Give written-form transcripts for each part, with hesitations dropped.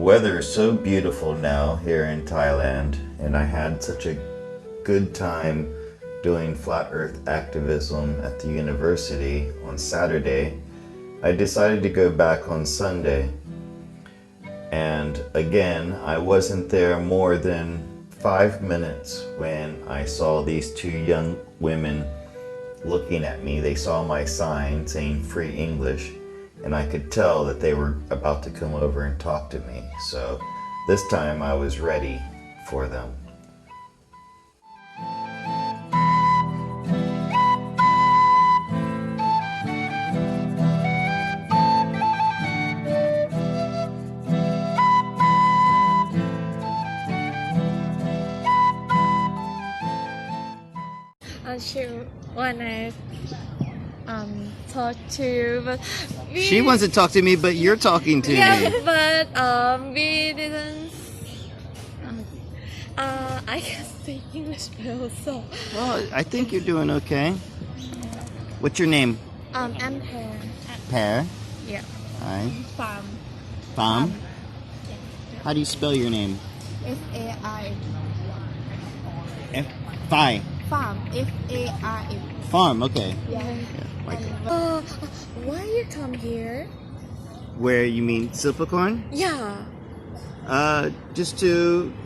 weather is so beautiful now here in Thailand, and I had such a good time doing flat earth activism at the university on Saturday. I decided to go back on Sunday. And again, I wasn't there more than 5 minutes when I saw these two young women looking at me. They saw my sign saying free English, and I could tell that they were about to come over and talk to me. So this time I was ready for them. She wanna talk to you, but She wants to talk to me, but you're talking to yeah, me. but we didn't. I can speak English well, so Well, I think you're doing okay. What's your name? I'm Pear. Pear. Yeah. Hi. Farm. Pham. How do you spell your name? FARM. Phi. Farm. FARM. Farm. Okay. Yeah. Like Why you come here? where you mean Silpakorn? Yeah. Just to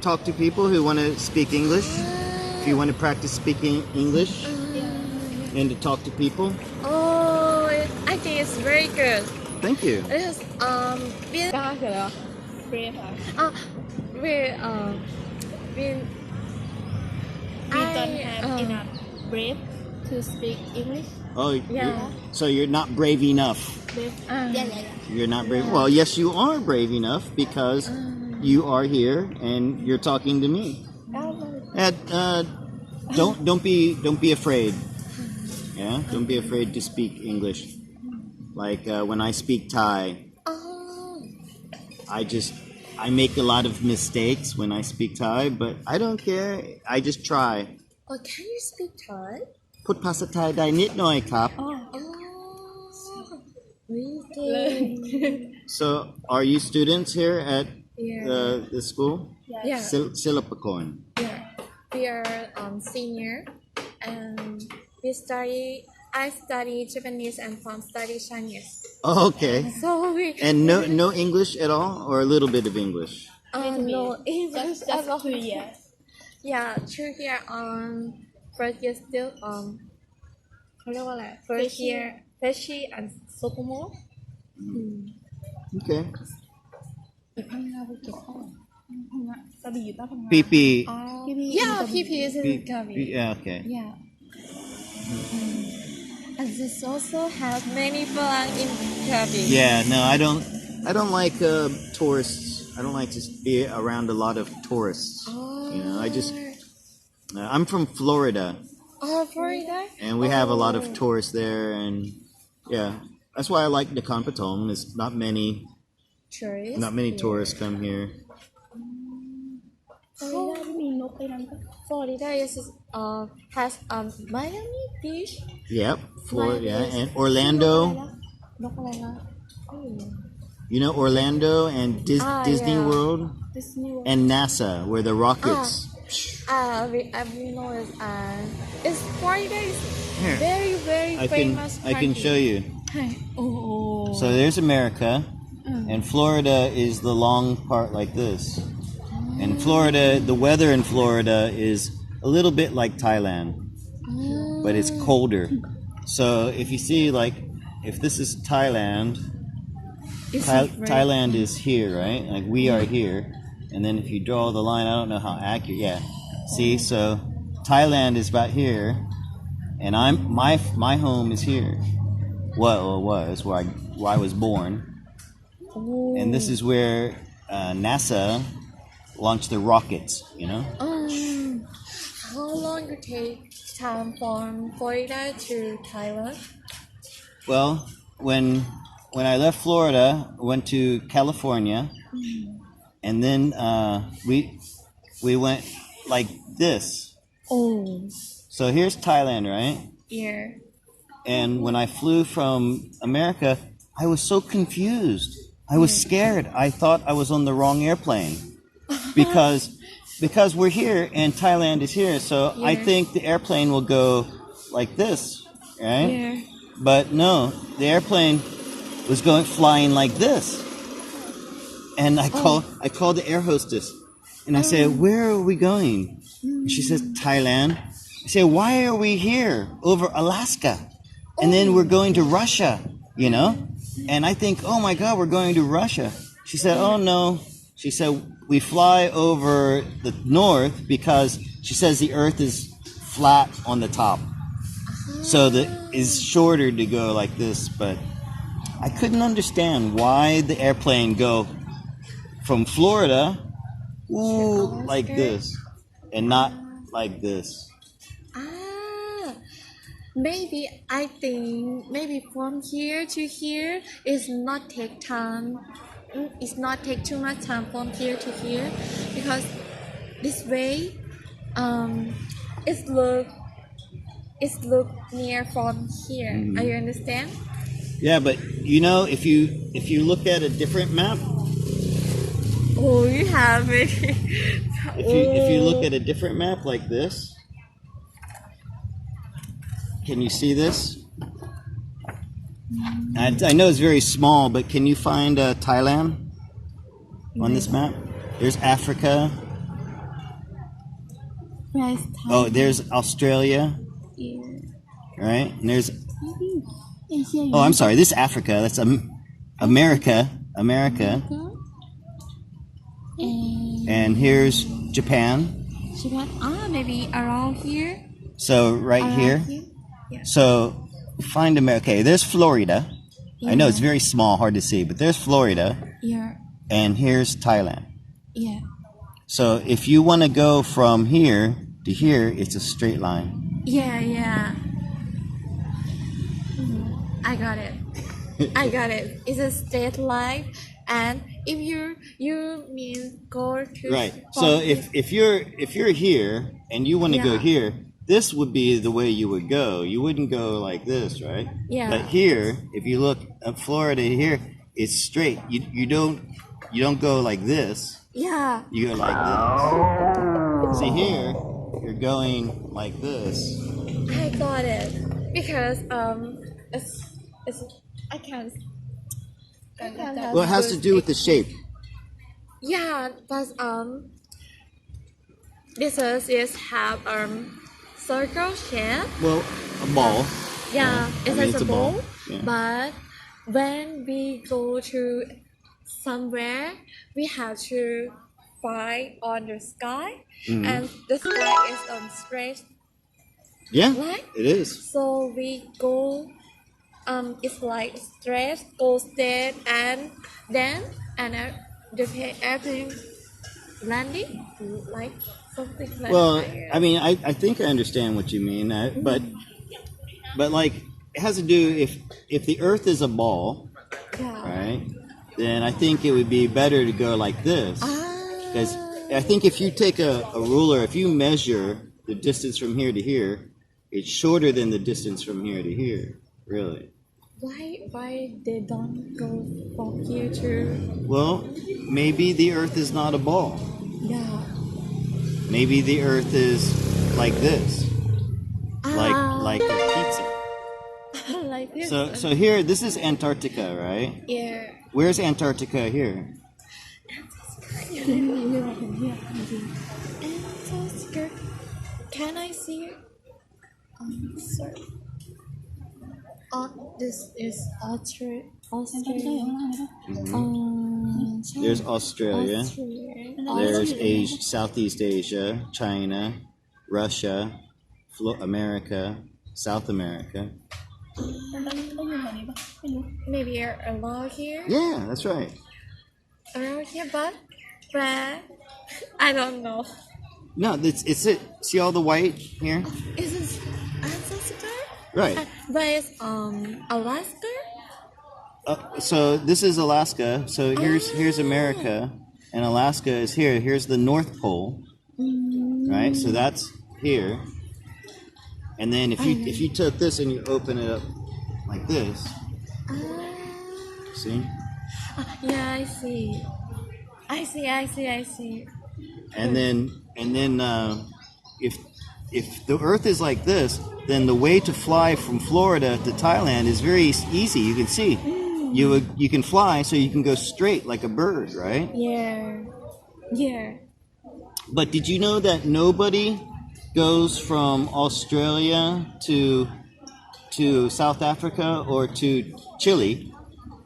talk to people who want to speak English. If you want to practice speaking English and to talk to people. Oh, I think it's very good. Thank you. It is we don't have enough breath to speak English. Oh, Yeah. so you're not brave enough. Yeah. You're not brave. Well, yes, you are brave enough because you are here and you're talking to me. And, don't be afraid. Yeah, don't be afraid to speak English. Like when I speak Thai, I make a lot of mistakes when I speak Thai, but I don't care. I just try. Oh, can you speak Thai? พูดภาษาไทยได้นิดหน่อยครับ Oh, we can. So, are you students here at Yeah. the school? Yeah. Silpakorn. Yeah. We are senior, and I study Japanese and Pom study Chinese. Oh, okay. So we And no English at all, or a little bit of English? no English at Just all. 2 years. Yeah, two year first year still เขาเรียกว่าอะไร first year freshie and sophomore. Okay. พังงาภูเก็ตก็พังงากระบี่อยู่ใต้พังงา PP. Yeah, PP is in Krabi. Yeah, okay. Yeah. And this also has many Falang in Krabi. Yeah, no, I don't like tourists. I don't like to be around a lot of tourists. You know, I'm from Florida, Oh, Florida. and we have a lot of tourists there, and yeah, that's why I like Nakhon Pathom. There's not many tourists come here. Florida ที่มีนกไปนั้นก็ Florida has Miami Beach. Yep, Florida, yeah, and Orlando. นกอะไรนะ You know Orlando and Disney yeah. World Disney World and NASA, where the rockets. We know it's Florida is Here. very I famous. can show you. Oh. So there's America, and Florida is the long part like this. And Florida, the weather in Florida is a little bit like Thailand, but it's colder. So if you see, like, if this is Thailand, Thailand is here, right? Like we are here. And then if you draw the line, I don't know how accurate. Yeah. See, so Thailand is about here, and my home is here. Well, it was where I was born. And this is where NASA launched the rockets, you know? How long you take time from Florida to Thailand? Well, when I left Florida, I went to California, and then we went like this. Oh. So here's Thailand, right? Yeah. And when I flew from America, I was so confused. I I was scared. I thought I was on the wrong airplane because we're here and Thailand is here. So I Yeah. think the airplane will go like this, right? Yeah. But no, the airplane was flying like this. And I called the air hostess and I said, "Where are we going?" And she says, "Thailand." I said, "Why are we here over Alaska? And then we're going to Russia, you know?" And I think, "Oh my God, we're going to Russia." She said, "Oh no." She said, "We fly over the north because," she says, "the earth is flat on the top. So that is shorter to go like this." But I couldn't understand why the airplane go from Florida like this and not like this. Maybe I think maybe from here to here is not take time. It's not take too much time from here to here because this way, it's look near from here. Are you understand? Yeah, but you know, if you look at a different map, Oh, you have it. if you look at a different map like this, can you see this? I know it's very small, but can you find Thailand on this map? There's Africa. Where's Oh, there's Australia, Yeah. right? And there's Asia? oh, I'm sorry, this is Africa. That's America. And here's Japan. Japan. Maybe around here. So right here. Yeah. So find America. Okay, there's Florida. I know it's very small, hard to see, but there's Florida, Yeah. and here's Thailand. Yeah. So if you want to go from here to here, it's a straight line. Yeah. I got it. It's a straight line, and if you mean go to Right. So if you're here and you want to go Yeah. here, this would be the way you would go. You wouldn't go like this, right? Yeah. But here, if you look at Florida here, it's straight. You don't go like this. Yeah. You go like this. See here, you're going like this. I got it because it's I can't have Well, it has to do with the shape. yeah, but this is have circle shape. Well, a ball. Yeah, I mean, it's a ball. Yeah. But when we go to somewhere, we have to fly on the sky, and the sky is straight. Yeah, Right? it is. So we go. It's like straight, go straight, and then the airplane landing like something like. Well, that. I mean, I think I understand what you mean, but like it has to do if the Earth is a ball, Yeah. right? Then I think it would be better to go like this, because I think if you take a ruler, if you measure the distance from here to here, it's shorter than the distance from here to here. Really. Why they don't go from here to Well, maybe the Earth is not a ball. yeah. Maybe the Earth is like this, like a pizza. Like this. So here, this is Antarctica, right? Yeah. Where's Antarctica here? Antarctica. Can I see it? Sorry. This is Australia. There's Australia. Australia. There's Asia, Southeast Asia, China, Russia, America, South America. Maybe around here. Yeah, that's right. Around here, but where? I don't know. No, it's it. See all the white here? Is this Antarctica? Right. But it's Alaska. So this is Alaska. So here's America, and Alaska is here. Here's the North Pole, right? So that's here. And then if you took this and you open it up like this, see? Yeah, I see. I see. I see. I see. And then if the Earth is like this, then the way to fly from Florida to Thailand is very easy. You can see, you can fly, so you can go straight like a bird, right? Yeah. Yeah. But did you know that nobody goes from Australia to South Africa or to Chile?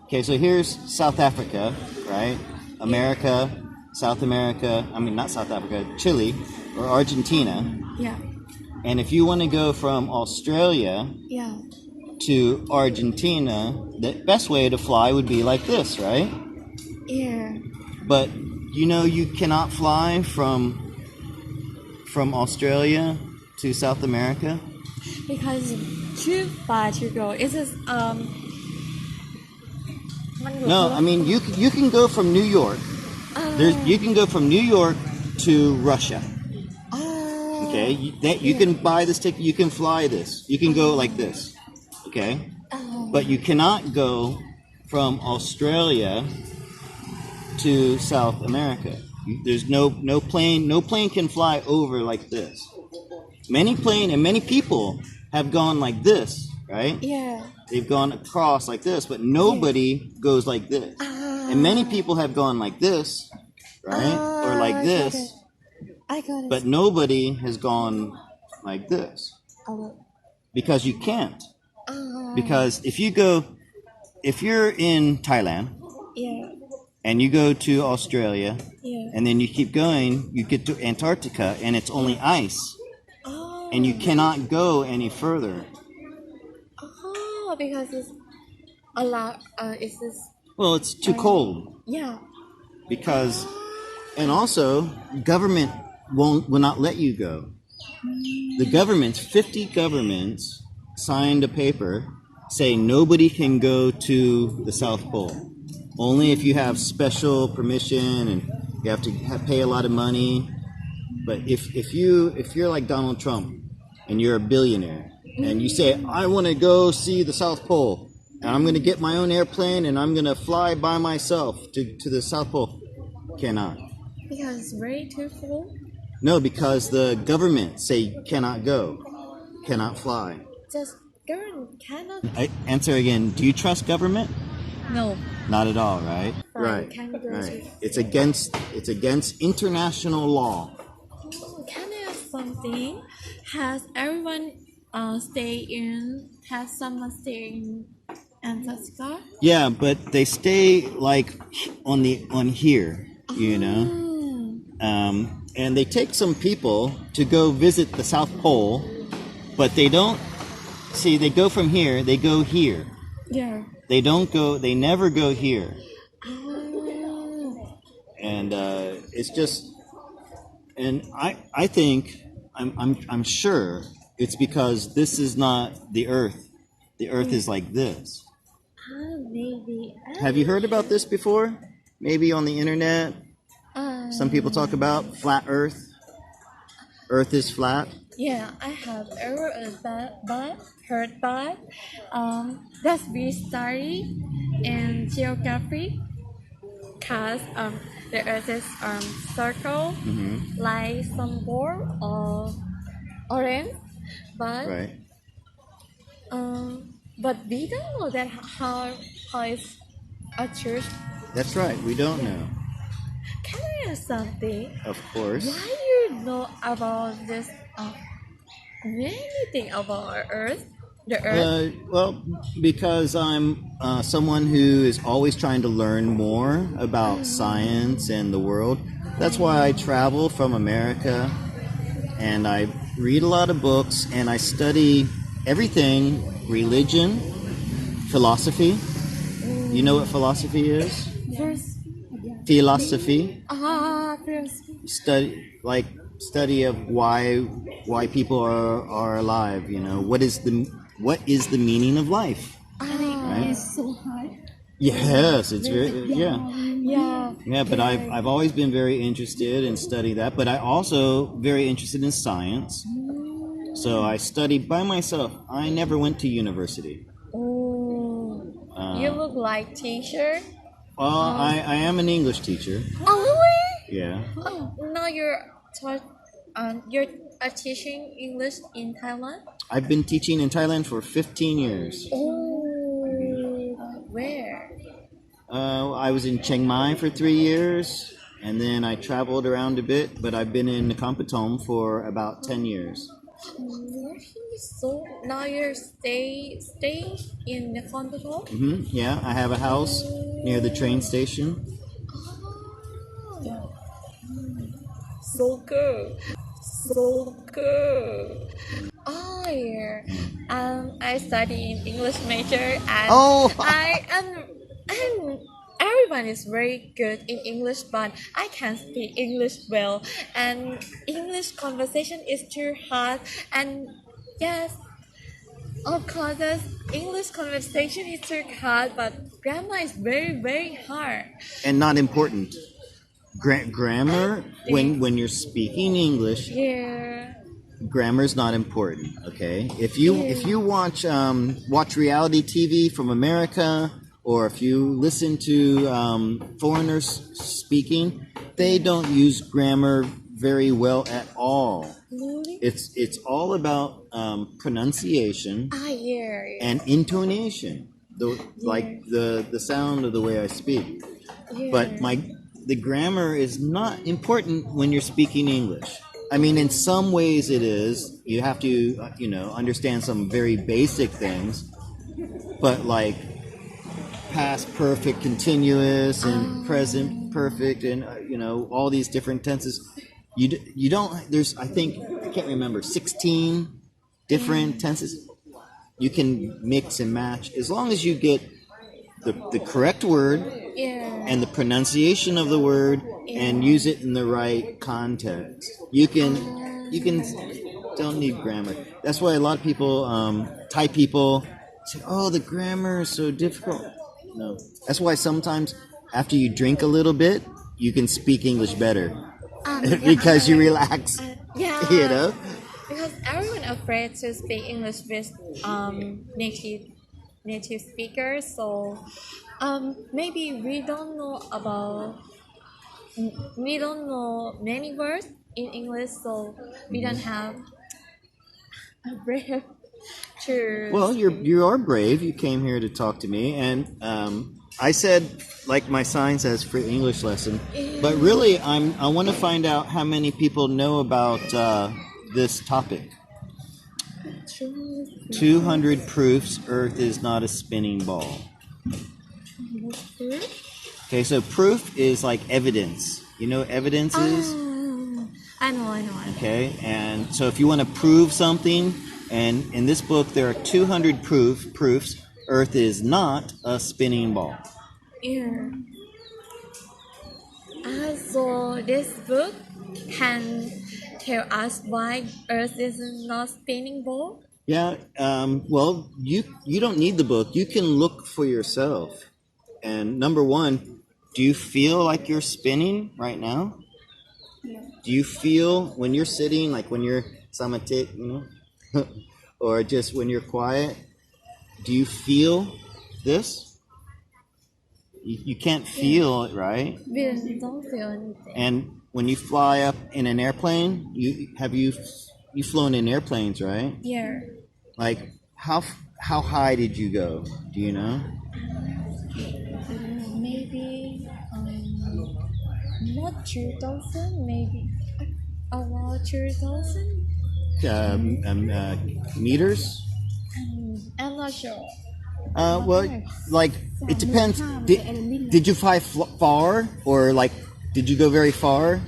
Okay, so here's South Africa, right? America, South America, I mean not South Africa, Chile or Argentina. Yeah. And if you want to go from Australia Yeah. to Argentina, the best way to fly would be like this, right? Yeah. But you know you cannot fly from Australia to South America? Because too far to go. It's just มันอยู่ No, คนละ I mean you can go from New York. You can go from New York to Russia. Okay, you can buy this ticket. You can fly this. You can go like this. Okay, but you cannot go from Australia to South America. There's no plane. No plane can fly over like this. Many plane and many people have gone like this, right? Yeah. They've gone across like this, but nobody goes like this. And many people have gone like this, right? Or like this, I got it. but nobody has gone like this. Because you can't. Because if you're in Thailand Yeah. and you go to Australia Yeah. and then you keep going, you get to Antarctica and it's only ice. Oh. And you cannot go any further. Oh, because it's a lot. It's just Well, it's too cold. yeah. Because and also government will not let you go. The governments, 50 governments signed a paper saying nobody can go to the South Pole. Only if you have special permission and you have to pay a lot of money. But if you're like Donald Trump and you're a billionaire and you say I want to go see the South Pole and I'm going to get my own airplane and I'm going to fly by myself to the South Pole, cannot. Because it's very too full. No, because the government say cannot go, cannot fly. Just government cannot. Answer again. Do you trust government? No. Not at all, right? Right. Can go Right. to. It's against international law. Can I ask something? Has everyone has someone stay in Antarctica? Yeah, but they stay like on here, you know. And they take some people to go visit the South Pole, but they don't see. They go from here. They go here. Yeah. They don't go. They never go here. Oh. And it's just. And I think I'm sure it's because this is not the Earth. The Earth is like this. Maybe. Have you heard about this before? Maybe on the internet. Some people talk about flat Earth. Earth is flat. Yeah, I have ever heard that. That's we study in geography. Cause the Earth is circle like some ball or orange, Right. but we don't know that how is a church. That's right. We don't know. Can I ask something? Of course. Why you know about this? Anything about Earth? The Earth? Well, because I'm someone who is always trying to learn more about science and the world. That's why I travel from America and I read a lot of books and I study everything, religion, philosophy. You know what philosophy is? First, Philosophy. first. Study of why people are alive, you know. What is the meaning of life? Right? It's so high. Yes, it's very yeah. Yeah. Yeah, but I've always been very interested in studying that, but I also very interested in science. So I studied by myself. I never went to university. Oh. You look like teacher. I am an English teacher. Oh, really? Yeah. Oh, now you're teaching English in Thailand? I've been teaching in Thailand for 15 years. Oh, where? I was in Chiang Mai for 3 years, and then I traveled around a bit, but I've been in Nakhon for about 10 years. Really? So now you're staying in the Pathom? Yeah, I have a house near the train station. Oh, so good. So good. Oh yeah. I study in English major and Oh! I am everyone is very good in English but I can't speak English well and English conversation is too hard and yes of course English conversation is too hard but grammar is very hard. And not important. Grammar, when you're speaking English, Yeah. grammar is not important. Okay, if you watch reality TV from America, or if you listen to foreigners speaking, they don't use grammar very well at all. Really? It's all about pronunciation Yeah. and intonation, like the sound of the way I speak. Yeah. But the grammar is not important when you're speaking English. I mean, in some ways it is. You have to, understand some very basic things. But like past perfect, continuous, and present perfect, and all these different tenses. You don't. There's I can't remember 16 different tenses. You can mix and match as long as you get the correct word. Yeah. And the pronunciation of the word and use it in the right context. You can don't need grammar. That's why a lot of people, Thai people, say, "Oh, the grammar is so difficult." No, that's why sometimes after you drink a little bit, you can speak English better because you relax. Yeah. Because everyone afraid to speak English with native speakers, so maybe we don't know many words in English, so we don't have a brave to. Well, you are brave. You came here to talk to me, and I said, like my sign says, free English lesson. But really, I want to find out how many people know about this topic. 200 proofs Earth is not a spinning ball. Okay, so proof is like evidence. You know what evidence is? I know. Okay, and so if you want to prove something, and in this book there are 200 proofs Earth is not a spinning ball. Yeah. So this book can tell us why Earth is not spinning ball. Yeah. Well, you don't need the book. You can look for yourself. And number one, do you feel like you're spinning right now? No. Do you feel when you're sitting, like when you're samadhi, or just when you're quiet? Do you feel this? You can't feel it, right? We don't feel anything. And when you fly up in an airplane, you flown in airplanes, right? Yeah. Like how high did you go? Do you know? Maybe not 2,000, maybe about 2,000. Meters? I'm not sure. Well, like it depends. Did you fly far, or like did you go very far?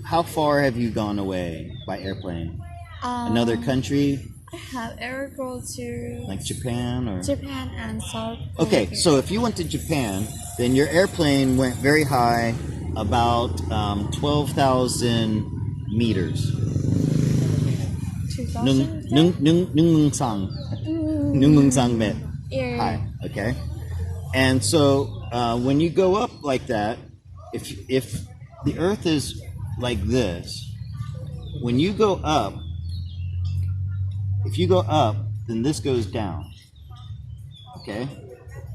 How far have you gone away by airplane? Another country? I have ever go to Like Japan or Japan and South Korea. Okay, so if you went to Japan, then your airplane went very high, about 12,000 meters. 2,000. Nung met Yeah. high. Okay, and so when you go up like that, if the Earth is like this, when you go up, if you go up, then this goes down. Okay?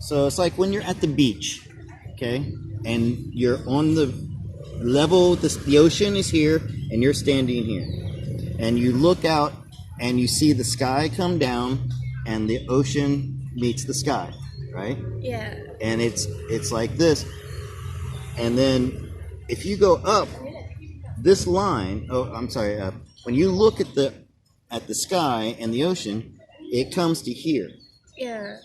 So it's like when you're at the beach, okay, and you're on the level, the ocean is here, and you're standing here. And you look out, and you see the sky come down, and the ocean meets the sky, right? Yeah. And it's like this. And then if you go up this line, when you look at the sky and the ocean, it comes to here, Yeah.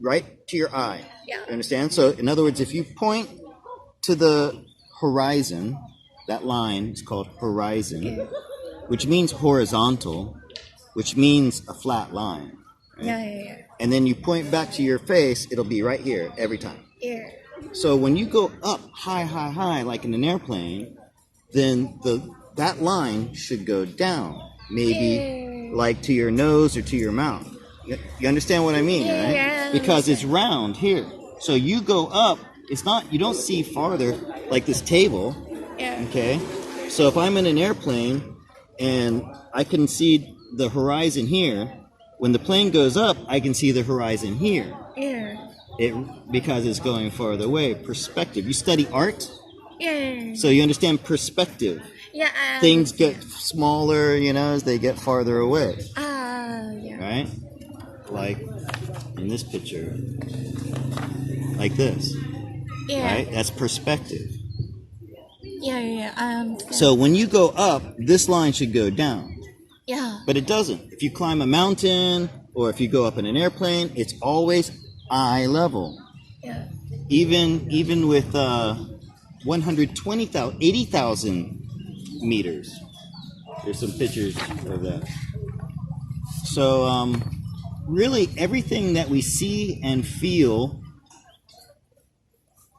right to your eye. Yeah. You understand? So in other words, if you point to the horizon, that line is called horizon, Okay. which means horizontal, which means a flat line. Right? Yeah. And then you point back to your face, it'll be right here every time. Yeah. So when you go up high, like in an airplane, then that line should go down, maybe like to your nose or to your mouth. You understand what I mean, right? Yeah. Because it's round here. So you go up, you don't see farther like this table, Yeah. okay? So if I'm in an airplane and I can see the horizon here, when the plane goes up, I can see the horizon here. Yeah. Because it's going farther away. Perspective. You study art, Yeah. so you understand perspective. Yeah. Things get smaller, as they get farther away. Yeah. Right? Like in this picture. Like this. Yeah. Right? That's perspective. Yeah. I understand. So when you go up, this line should go down. Yeah. But it doesn't. If you climb a mountain or if you go up in an airplane, it's always eye level. Yeah. Even with 80,000 meters. There's some pictures of that. So really everything that we see and feel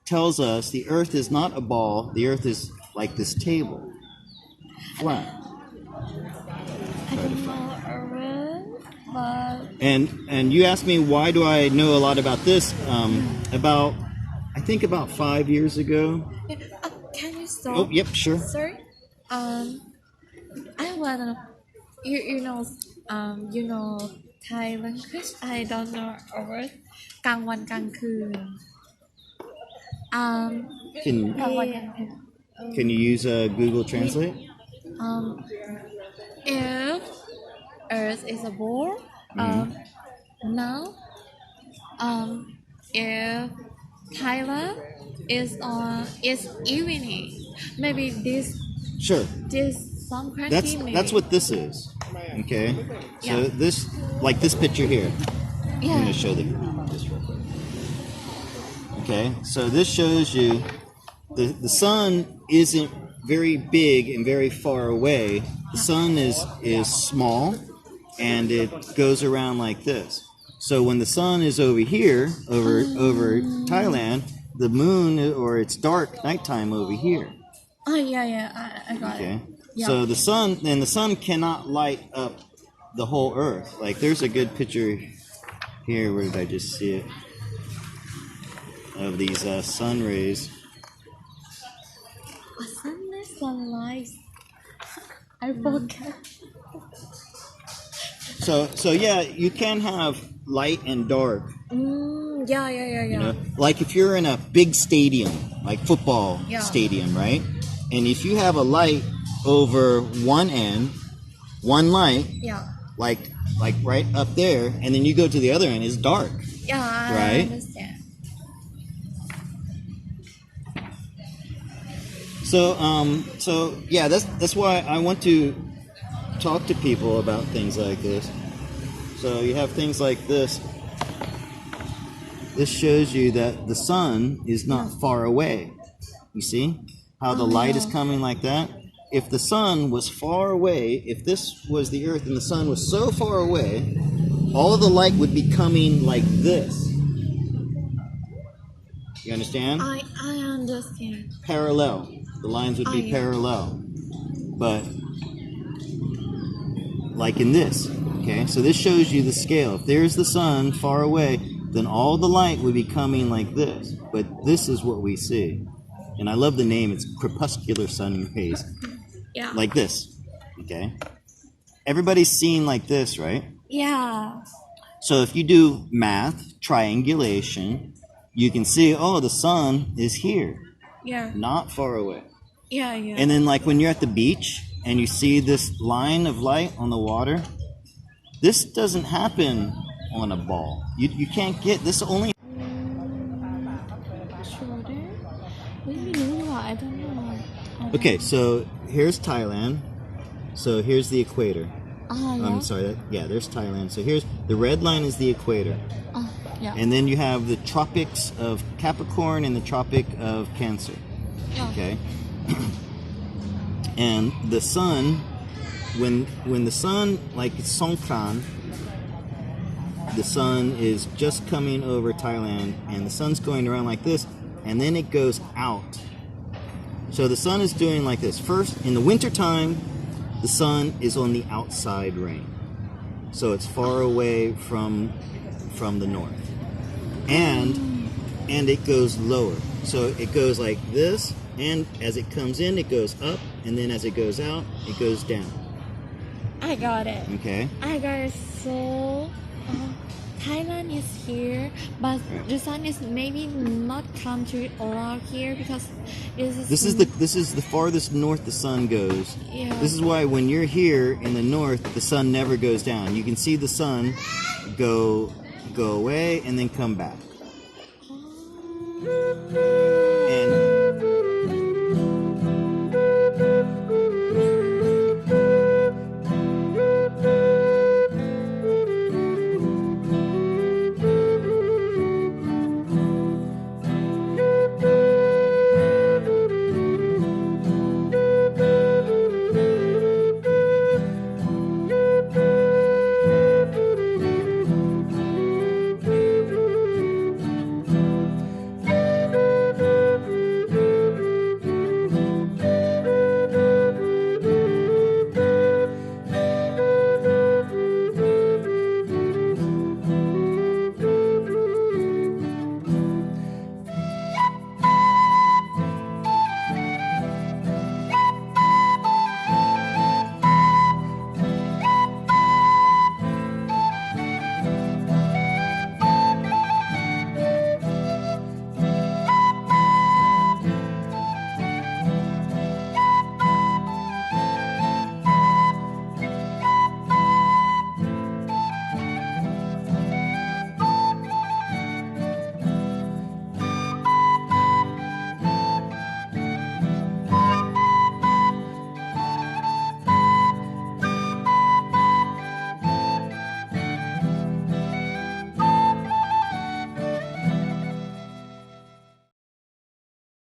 tells us the earth is not a ball, the earth is like this table. Flat. I don't know around, but And you asked me why do I know a lot about this? I think about 5 years ago. yeah. Can you stop? Oh, yep, sure. Sorry. I wanna, you know Thai language. I don't know a word. กลางวันกลางคืน Can you use Google Translate? If Earth is a ball, now, if Thailand is evening, maybe Sure. some country maybe. That's what this is. Okay. So Yeah. this picture here. I'm Yeah. going to show this real quick. Okay. So this shows you the sun isn't very big and very far away. The sun is small and it goes around like this. So when the sun is over here, over Thailand, the moon or it's dark nighttime over here. Oh yeah. I got Okay. it. Yeah. So the sun cannot light up the whole earth. Like there's a good picture here. Where did I just see it? Of these sun rays. Sunlight. I forgot. So yeah, you can have light and dark. Yeah. Like if you're in a big stadium, like football Yeah. stadium, right? And if you have a light over one end, one light, Yeah. like right up there, and then you go to the other end, it's dark. Yeah. I Right? understand. So yeah, that's why I want to talk to people about things like this. So you have things like this. This shows you that the sun is not far away. You see how the light is coming like that? If the sun was far away, if this was the earth and the sun was so far away, all of the light would be coming like this. You understand? I understand. Parallel. The lines would be yeah. parallel. But like in this, okay? So this shows you the scale. If there's the sun far away, then all the light would be coming like this. But this is what we see. And I love the name. It's crepuscular sun rays. Yeah. Like this, okay? Everybody's seen like this, right? Yeah. So if you do math, triangulation, you can see, oh, the sun is here, Yeah. not far away. Yeah. Yeah. And then like when you're at the beach and you see this line of light on the water, this doesn't happen on a ball. You can't get this only. shoulder เฮ้ยไม่รู้ดีกว่า I don't know Okay, so here's Thailand. So here's the equator. yeah I'm sorry. There's Thailand. So here's the red line is the equator. yeah And then you have the tropics of Capricorn and the tropic of Cancer. Okay. And the sun, when the sun, like it's Songkran, the sun is just coming over Thailand, and the sun's going around like this, and then it goes out. So the sun is doing like this. First, in the wintertime, the sun is on the outside ring. So it's far away from the north. And it goes lower. So it goes like this, and as it comes in, it goes up, and then as it goes out, it goes down. I got it. Okay? I got it. So Thailand is here, but the sun is maybe not come to around here because This is the farthest north the sun goes. Yeah. This is why when you're here in the north, the sun never goes down. You can see the sun go away and then come back.